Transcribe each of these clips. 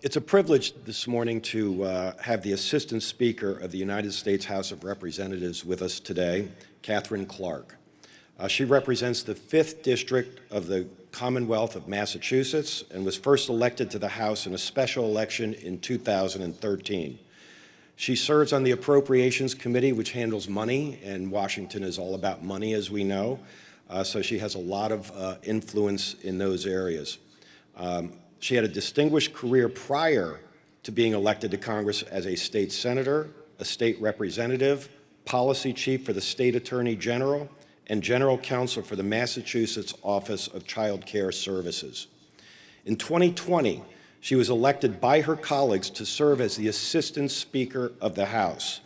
It's a privilege this morning to have the Assistant Speaker of the United States House of Representatives with us today, Katherine Clark. She represents the 5th District of the Commonwealth of Massachusetts and was first elected to the House in a special election in 2013. She serves on the Appropriations Committee, which handles money, and Washington is all about money, as we know, so she has a lot of influence in those areas. She had a distinguished career prior to being elected to Congress as a state senator, a state representative, policy chief for the state attorney general, and general counsel for the Massachusetts Office of Child Care Services. In 2020, she was elected by her colleagues to serve as the Assistant Speaker of the House,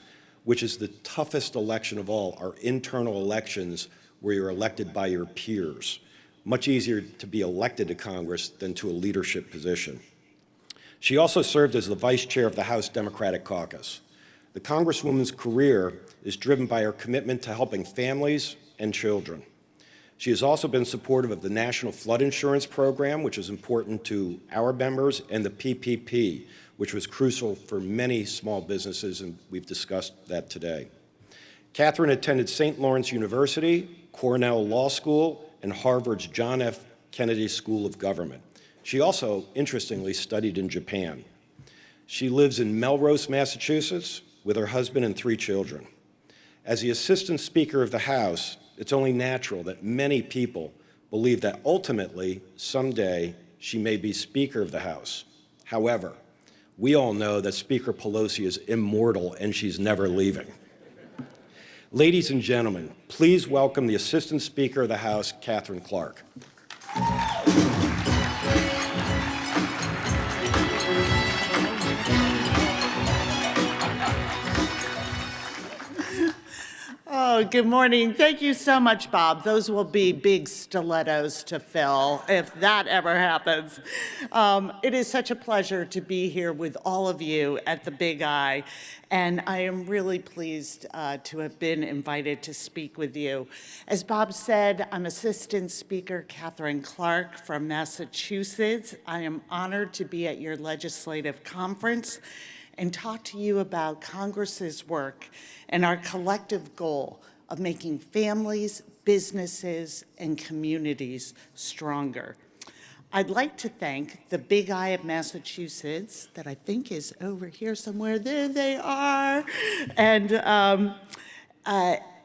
which is the toughest election of all, our internal elections where you're elected by your peers. Much easier to be elected to Congress than to a leadership position. She also served as the vice chair of the House Democratic Caucus. The Congresswoman's career is driven by her commitment to helping families and children. She has also been supportive of the National Flood Insurance Program, which is important to our members, and the PPP, which was crucial for many small businesses, and we've discussed that today. Katherine attended St. Lawrence University, Cornell Law School, and Harvard's John F. Kennedy School of Government. She also, interestingly, studied in Japan. She lives in Melrose, Massachusetts, with her husband and 3 children. As the Assistant Speaker of the House, it's only natural that many people believe that ultimately, someday, she may be Speaker of the House. However, we all know that Speaker Pelosi is immortal and she's never leaving. Ladies and gentlemen, please welcome the Assistant Speaker of the House, Katherine Clark. Oh, good morning. Thank you so much, Bob. Those will be big stilettos to fill if that ever happens. It is such a pleasure to be here with all of you at the Big I, and I am really pleased to have been invited to speak with you. As Bob said, I'm Assistant Speaker Katherine Clark from Massachusetts. I am honored to be at your legislative conference and talk to you about Congress's work and our collective goal of making families, businesses, and communities stronger. I'd like to thank the Big I of Massachusetts, that I think is over here somewhere. There they are. And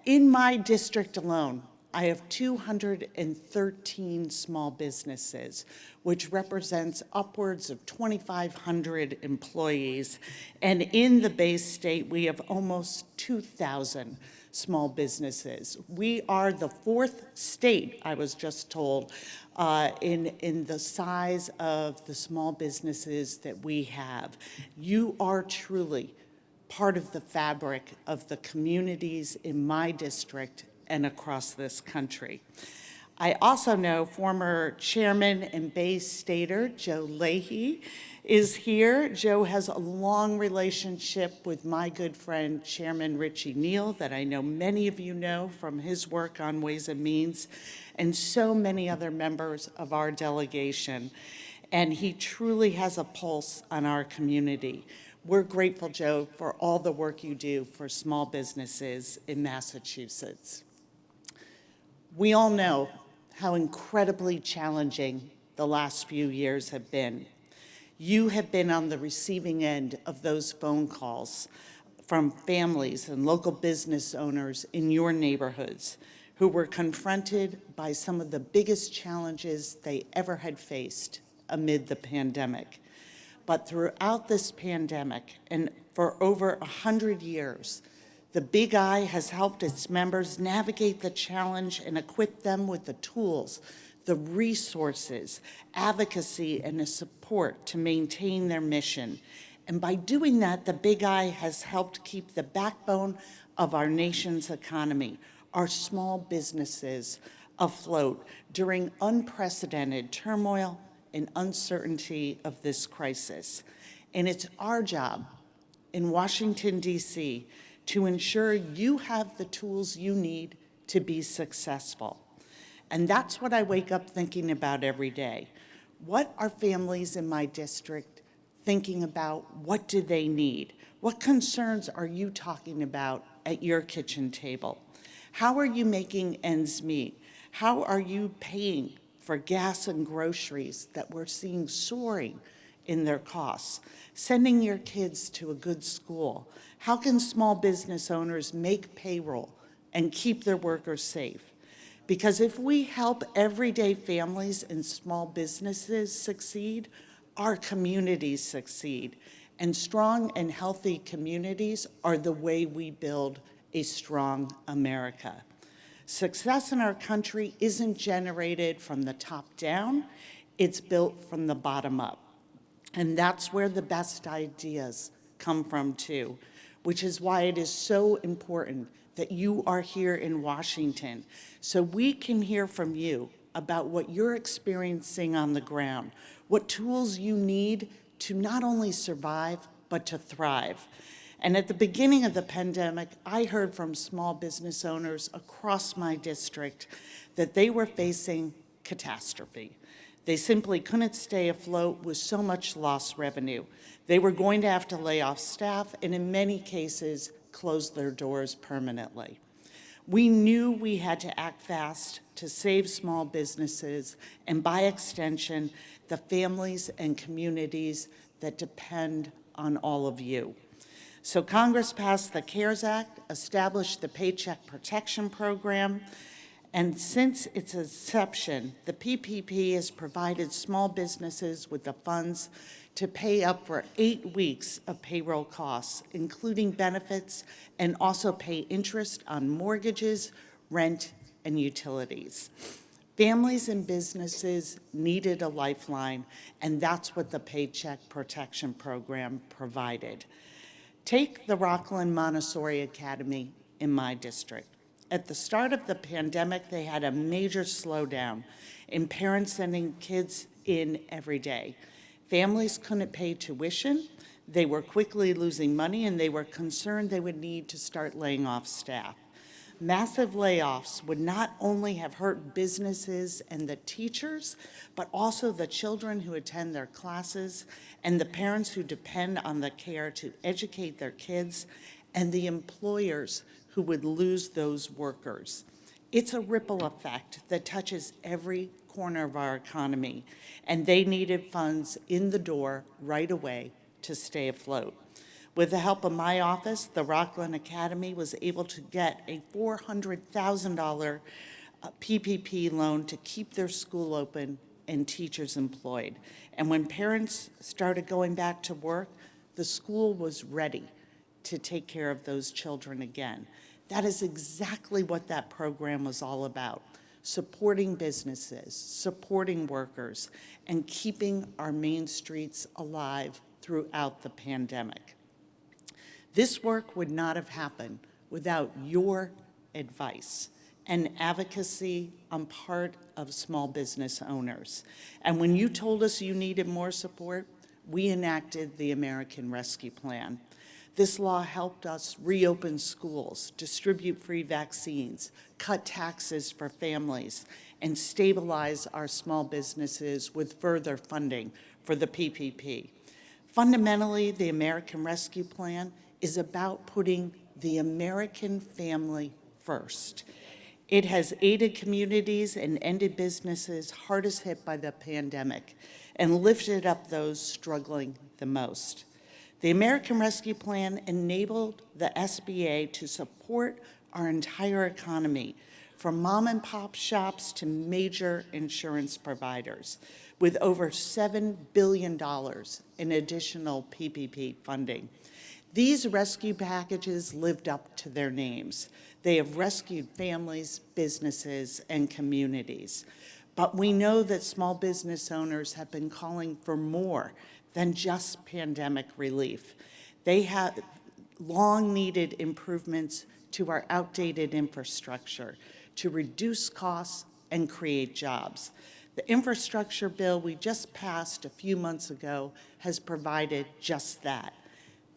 in my district alone, I have 213 small businesses, which represents upwards of 2,500 employees. And in the Bay State, we have almost 2,000 small businesses. We are the 4th state, I was just told, in the size of the small businesses that we have. You are truly part of the fabric of the communities in my district and across this country. I also know former chairman and Bay Stater Joe Leahy is here. Joe has a long relationship with my good friend, Chairman Richie Neal, that I know many of you know from his work on Ways and Means, and so many other members of our delegation. And he truly has a pulse on our community. We're grateful, Joe, for all the work you do for small businesses in Massachusetts. We all know how incredibly challenging the last few years have been. You have been on the receiving end of those phone calls from families and local business owners in your neighborhoods who were confronted by some of the biggest challenges they ever had faced amid the pandemic. But throughout this pandemic, and for over 100 years, the Big I has helped its members navigate the challenge and equip them with the tools, the resources, advocacy, and the support to maintain their mission. And by doing that, the Big I has helped keep the backbone of our nation's economy, our small businesses, afloat during unprecedented turmoil and uncertainty of this crisis. And it's our job in Washington, D.C., to ensure you have the tools you need to be successful. And that's what I wake up thinking about every day. What are families in my district thinking about what do they need? What concerns are you talking about at your kitchen table? How are you making ends meet? How are you paying for gas and groceries that we're seeing soaring in their costs? Sending your kids to a good school? How can small business owners make payroll and keep their workers safe? Because if we help everyday families and small businesses succeed, our communities succeed. And strong and healthy communities are the way we build a strong America. Success in our country isn't generated from the top down, it's built from the bottom up. And that's where the best ideas come from too, which is why it is so important that you are here in Washington so we can hear from you about what you're experiencing on the ground, what tools you need to not only survive, but to thrive. And at the beginning of the pandemic, I heard from small business owners across my district that they were facing catastrophe. They simply couldn't stay afloat with so much lost revenue. They were going to have to lay off staff and in many cases, close their doors permanently. We knew we had to act fast to save small businesses and by extension, the families and communities that depend on all of you. So Congress passed the CARES Act, established the Paycheck Protection Program, and since its inception, the PPP has provided small businesses with the funds to pay up for 8 weeks of payroll costs, including benefits, and also pay interest on mortgages, rent, and utilities. Families and businesses needed a lifeline, and that's what the Paycheck Protection Program provided. Take the Rockland Montessori Academy in my district. At the start of the pandemic, they had a major slowdown in parents sending kids in every day. Families couldn't pay tuition, they were quickly losing money, and they were concerned they would need to start laying off staff. Massive layoffs would not only have hurt businesses and the teachers, but also the children who attend their classes and the parents who depend on the care to educate their kids and the employers who would lose those workers. It's a ripple effect that touches every corner of our economy, and they needed funds in the door right away to stay afloat. With the help of my office, the Rockland Academy was able to get a $400,000 PPP loan to keep their school open and teachers employed. And when parents started going back to work, the school was ready to take care of those children again. That is exactly what that program was all about, supporting businesses, supporting workers, and keeping our main streets alive throughout the pandemic. This work would not have happened without your advice and advocacy on part of small business owners. And when you told us you needed more support, we enacted the American Rescue Plan. This law helped us reopen schools, distribute free vaccines, cut taxes for families, and stabilize our small businesses with further funding for the PPP. Fundamentally, the American Rescue Plan is about putting the American family first. It has aided communities and ended businesses hardest hit by the pandemic and lifted up those struggling the most. The American Rescue Plan enabled the SBA to support our entire economy, from mom and pop shops to major insurance providers, with over $7 billion in additional PPP funding. These rescue packages lived up to their names. They have rescued families, businesses, and communities. But we know that small business owners have been calling for more than just pandemic relief. They have long needed improvements to our outdated infrastructure to reduce costs and create jobs. The infrastructure bill we just passed a few months ago has provided just that.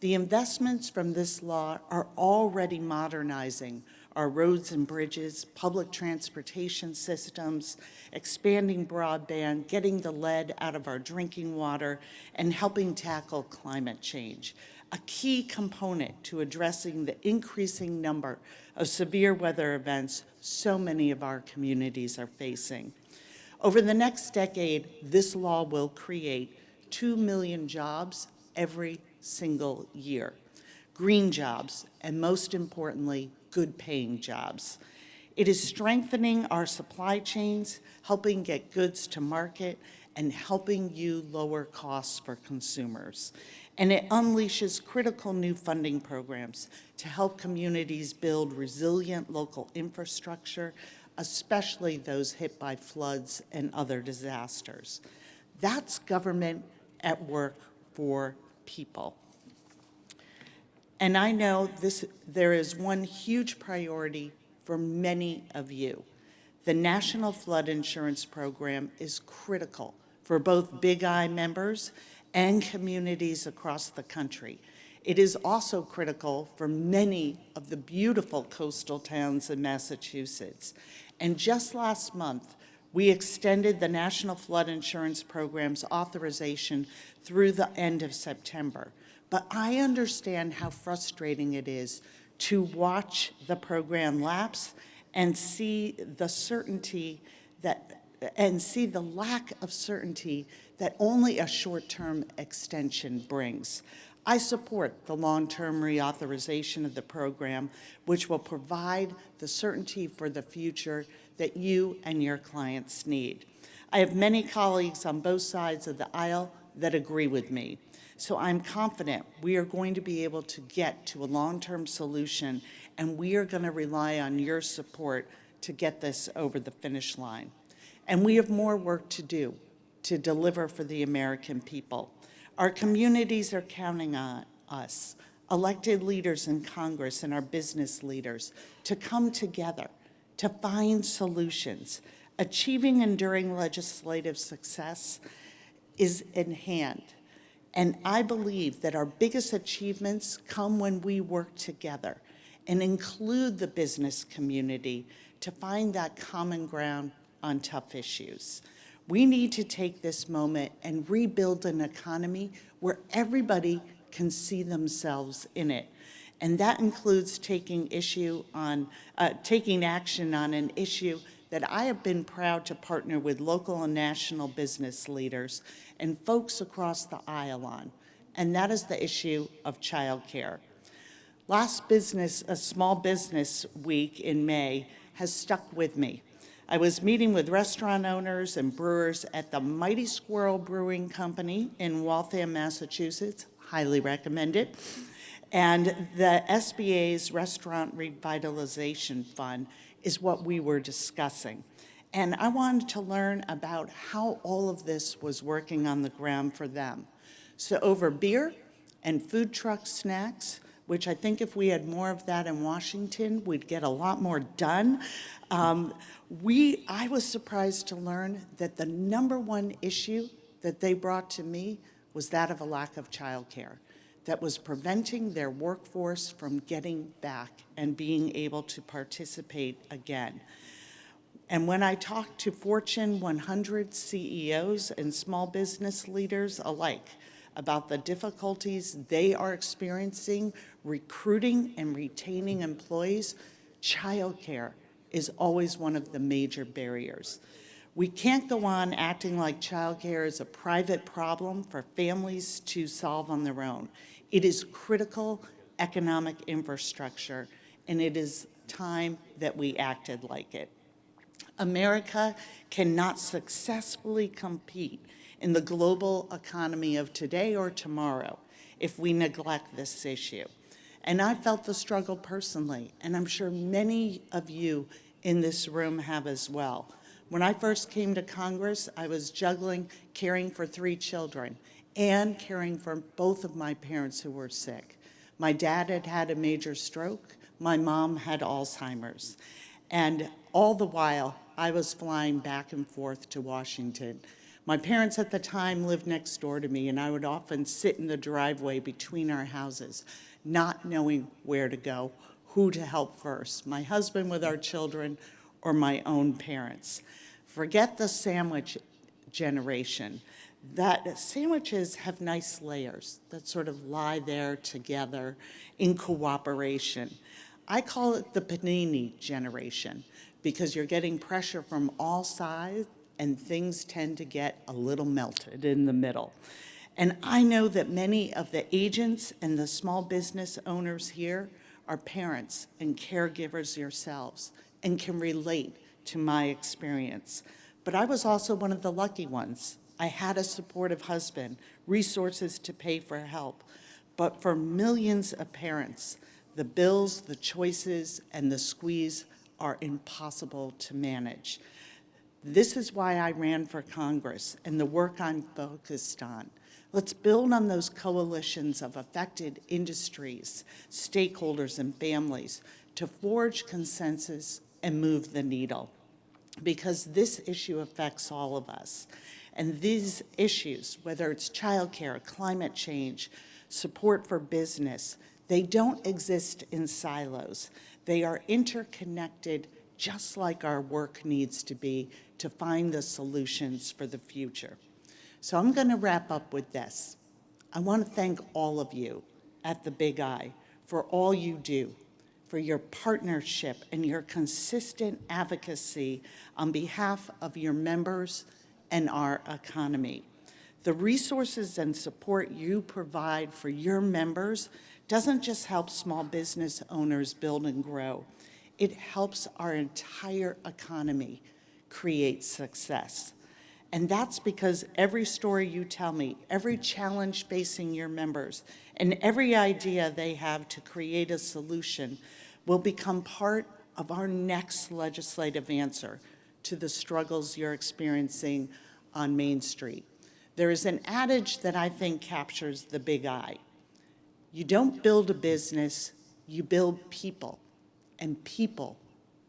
The investments from this law are already modernizing our roads and bridges, public transportation systems, expanding broadband, getting the lead out of our drinking water, and helping tackle climate change, a key component to addressing the increasing number of severe weather events so many of our communities are facing. Over the next decade, this law will create 2 million jobs every single year. Green jobs, and most importantly, good-paying jobs. It is strengthening our supply chains, helping get goods to market, and helping you lower costs for consumers. And it unleashes critical new funding programs to help communities build resilient local infrastructure, especially those hit by floods and other disasters. That's government at work for people. And I know there is one huge priority for many of you. The National Flood Insurance Program is critical for both Big I members and communities across the country. It is also critical for many of the beautiful coastal towns in Massachusetts. And just last month, we extended the National Flood Insurance Program's authorization through the end of September. But I understand how frustrating it is to watch the program lapse and see the lack of certainty that only a short-term extension brings. I support the long-term reauthorization of the program, which will provide the certainty for the future that you and your clients need. I have many colleagues on both sides of the aisle that agree with me. So I'm confident we are going to be able to get to a long-term solution, and we are going to rely on your support to get this over the finish line. And we have more work to do to deliver for the American people. Our communities are counting on us, elected leaders in Congress and our business leaders, to come together, to find solutions. Achieving enduring legislative success is in hand. And I believe that our biggest achievements come when we work together and include the business community to find that common ground on tough issues. We need to take this moment and rebuild an economy where everybody can see themselves in it. And that includes taking action on an issue that I have been proud to partner with local and national business leaders and folks across the aisle on, and that is the issue of childcare. A Small Business Week in May has stuck with me. I was meeting with restaurant owners and brewers at the Mighty Squirrel Brewing Company in Waltham, Massachusetts, highly recommend it, and the SBA's Restaurant Revitalization Fund is what we were discussing. And I wanted to learn about how all of this was working on the ground for them. So over beer and food truck snacks, which I think if we had more of that in Washington, we'd get a lot more done. I was surprised to learn that the number one issue that they brought to me was that of a lack of childcare that was preventing their workforce from getting back and being able to participate again. And when I talked to Fortune 100 CEOs and small business leaders alike about the difficulties they are experiencing recruiting and retaining employees, childcare is always one of the major barriers. We can't go on acting like childcare is a private problem for families to solve on their own. It is critical economic infrastructure, and it is time that we acted like it. America cannot successfully compete in the global economy of today or tomorrow if we neglect this issue. And I felt the struggle personally, and I'm sure many of you in this room have as well. When I first came to Congress, I was juggling caring for 3 children and caring for both of my parents who were sick. My dad had had a major stroke. My mom had Alzheimer's. And all the while, I was flying back and forth to Washington. My parents at the time lived next door to me, and I would often sit in the driveway between our houses, not knowing where to go who to help first, my husband with our children or my own parents. Forget the sandwich generation. That sandwiches have nice layers that sort of lie there together in cooperation. I call it the panini generation because you're getting pressure from all sides and things tend to get a little melted in the middle. And I know that many of the agents and the small business owners here are parents and caregivers yourselves and can relate to my experience. But I was also one of the lucky ones. I had a supportive husband, resources to pay for help. But for millions of parents, the bills, the choices, and the squeeze are impossible to manage. This is why I ran for Congress and the work I'm focused on. Let's build on those coalitions of affected industries, stakeholders, and families to forge consensus and move the needle. Because this issue affects all of us. And these issues, whether it's childcare, climate change, support for business, they don't exist in silos. They are interconnected just like our work needs to be to find the solutions for the future. So I'm going to wrap up with this. I want to thank all of you at the Big I for all you do, for your partnership and your consistent advocacy on behalf of your members and our economy. The resources and support you provide for your members doesn't just help small business owners build and grow. It helps our entire economy create success. And that's because every story you tell me, every challenge facing your members, and every idea they have to create a solution will become part of our next legislative answer to the struggles you're experiencing on Main Street. There is an adage that I think captures the Big I. You don't build a business, you build people, and people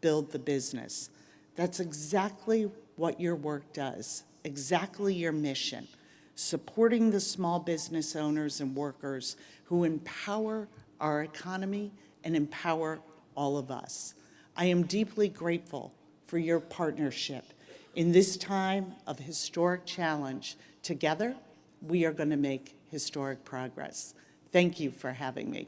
build the business. That's exactly what your work does, exactly your mission, supporting the small business owners and workers who empower our economy and empower all of us. I am deeply grateful for your partnership. In this time of historic challenge, together, we are going to make historic progress. Thank you for having me.